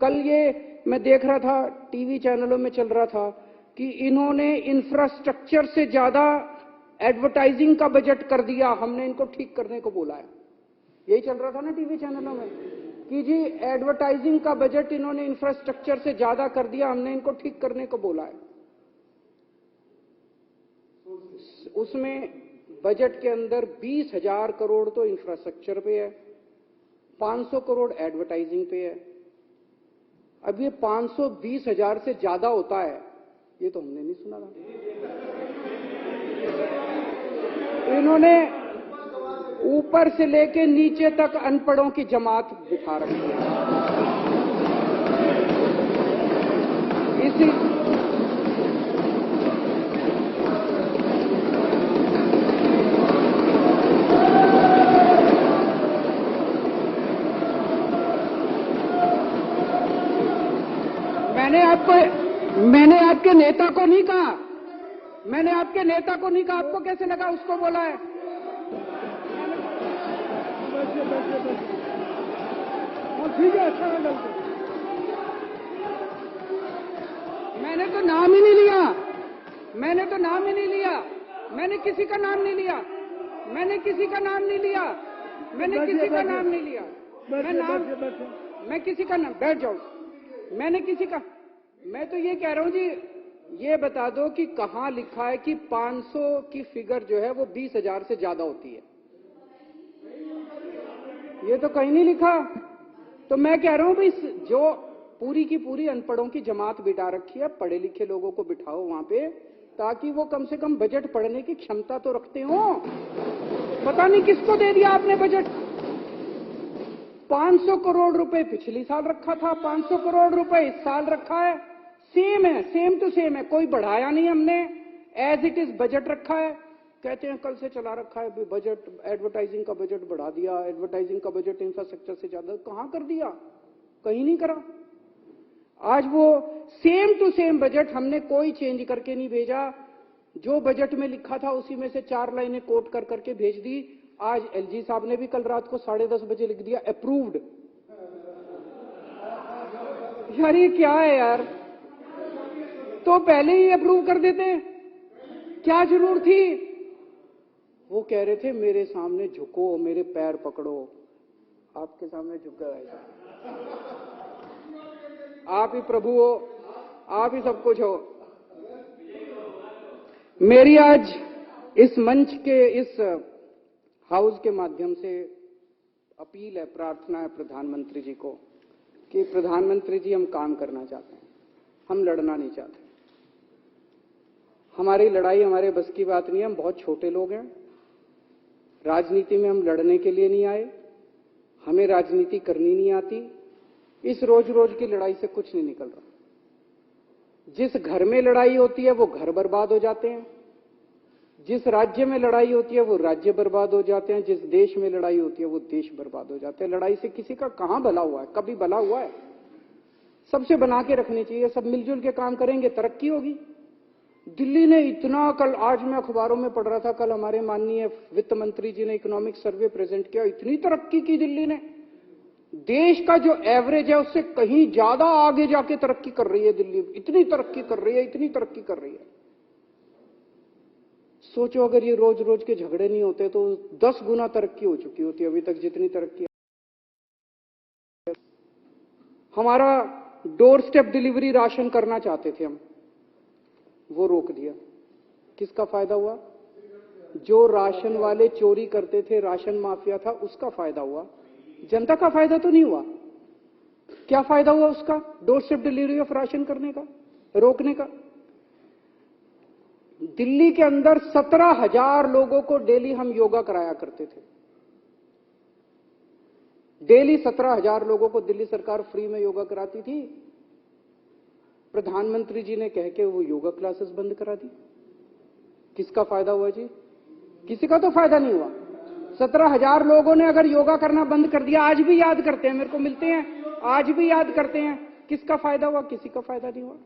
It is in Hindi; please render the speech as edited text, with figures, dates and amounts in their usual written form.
कल ये मैं देख रहा था, टीवी चैनलों में चल रहा था कि इन्होंने इंफ्रास्ट्रक्चर से ज्यादा एडवर्टाइजिंग का बजट कर दिया, हमने इनको ठीक करने को बोला है। यही चल रहा था ना टीवी चैनलों में कि जी एडवर्टाइजिंग का बजट इन्होंने इंफ्रास्ट्रक्चर से ज्यादा कर दिया, हमने इनको ठीक करने को बोला है। उसमें बजट के अंदर 20,000 करोड़ तो इंफ्रास्ट्रक्चर पे है, 500 करोड़ एडवर्टाइजिंग पे है। अब ये 520,000 से ज्यादा होता है, ये तो हमने नहीं सुना था। इन्होंने ऊपर से लेके नीचे तक अनपढ़ों की जमात बिठा रखी है। इसी मैंने आपके नेता को नहीं कहा, मैंने आपके नेता को नहीं कहा, आपको कैसे लगा उसको बोला है? ठीक है, अच्छा है। मैंने तो नाम ही नहीं लिया, मैंने तो नाम ही नहीं लिया, मैंने किसी का नाम नहीं लिया, मैंने किसी का नाम नहीं लिया, मैंने किसी का नाम नहीं लिया। मैं किसी का नाम, बैठ जाओ, मैंने किसी का, मैं तो ये कह रहा हूं जी, ये बता दो कि कहां लिखा है कि 500 की फिगर जो है वो 20,000 से ज्यादा होती है? ये तो कहीं नहीं लिखा। तो मैं कह रहा हूं भाई, जो पूरी की पूरी अनपढ़ों की जमात बिठा रखी है, पढ़े लिखे लोगों को बिठाओ वहां पे, ताकि वो कम से कम बजट पढ़ने की क्षमता तो रखते हो। पता नहीं किसको दे दिया आपने बजट। 500 करोड़ रुपए पिछली साल रखा था, 500 करोड़ रुपए इस साल रखा है, सेम है, सेम टू सेम है, कोई बढ़ाया नहीं हमने, एज इट इज बजट रखा है। कहते हैं कल से चला रखा है बजट, एडवर्टाइजिंग का बजट बढ़ा दिया, एडवर्टाइजिंग का बजट इंफ्रास्ट्रक्चर से ज्यादा, कहां कर दिया? कहीं नहीं करा। आज वो सेम टू सेम बजट हमने कोई चेंज करके नहीं भेजा, जो बजट में लिखा था उसी में से 4 लाइनें कोट कर करके भेज दी। आज एलजी साहब ने भी कल रात को 10:30 बजे लिख दिया अप्रूव्ड। यार ये क्या है यार, तो पहले ही अप्रूव कर देते, क्या जरूरत थी? वो कह रहे थे मेरे सामने झुको, मेरे पैर पकड़ो, आपके सामने झुका है, आप ही प्रभु हो, आप ही सब कुछ हो। मेरी आज इस मंच के, इस हाउस के माध्यम से अपील है, प्रार्थना है प्रधानमंत्री जी को कि प्रधानमंत्री जी, हम काम करना चाहते हैं, हम लड़ना नहीं चाहते। हमारी लड़ाई हमारे बस की बात नहीं है, हम बहुत छोटे लोग हैं, राजनीति में हम लड़ने के लिए नहीं आए, हमें राजनीति करनी नहीं आती। इस रोज रोज की लड़ाई से कुछ नहीं निकल रहा। जिस घर में लड़ाई होती है वो घर बर्बाद हो जाते हैं, जिस राज्य में लड़ाई होती है वो राज्य बर्बाद हो जाते हैं, जिस देश में लड़ाई होती है वो देश बर्बाद हो जाते हैं। लड़ाई से किसी का कहां भला हुआ है? कभी भला हुआ है? सबसे बना के रखनी चाहिए, सब मिलजुल के काम करेंगे, तरक्की होगी। दिल्ली ने इतना, कल आज मैं अखबारों में पढ़ रहा था, कल हमारे माननीय वित्त मंत्री जी ने इकोनॉमिक सर्वे प्रेजेंट किया, इतनी तरक्की की दिल्ली ने, देश का जो एवरेज है उससे कहीं ज्यादा आगे जाके तरक्की कर रही है दिल्ली, इतनी तरक्की कर रही है, इतनी तरक्की कर रही है। सोचो अगर ये रोज रोज के झगड़े नहीं होते तो 10 गुना तरक्की हो चुकी होती अभी तक जितनी तरक्की। हमारा डोर स्टेप डिलीवरी राशन करना चाहते थे हम, वो रोक दिया। किसका फायदा हुआ? जो राशन वाले चोरी करते थे, राशन माफिया था, उसका फायदा हुआ, जनता का फायदा तो नहीं हुआ। क्या फायदा हुआ उसका, door step delivery of ration करने का, रोकने का? दिल्ली के अंदर 17,000 लोगों को डेली हम योगा कराया करते थे, डेली 17,000 लोगों को दिल्ली सरकार फ्री में योगा कराती थी। प्रधानमंत्री जी ने कह के वो योगा क्लासेस बंद करा दी। किसका फायदा हुआ जी? किसी का तो फायदा नहीं हुआ। 17,000 लोगों ने अगर योगा करना बंद कर दिया, आज भी याद करते हैं, मेरे को मिलते हैं, आज भी याद करते हैं, किसका फायदा हुआ? किसी का फायदा नहीं हुआ।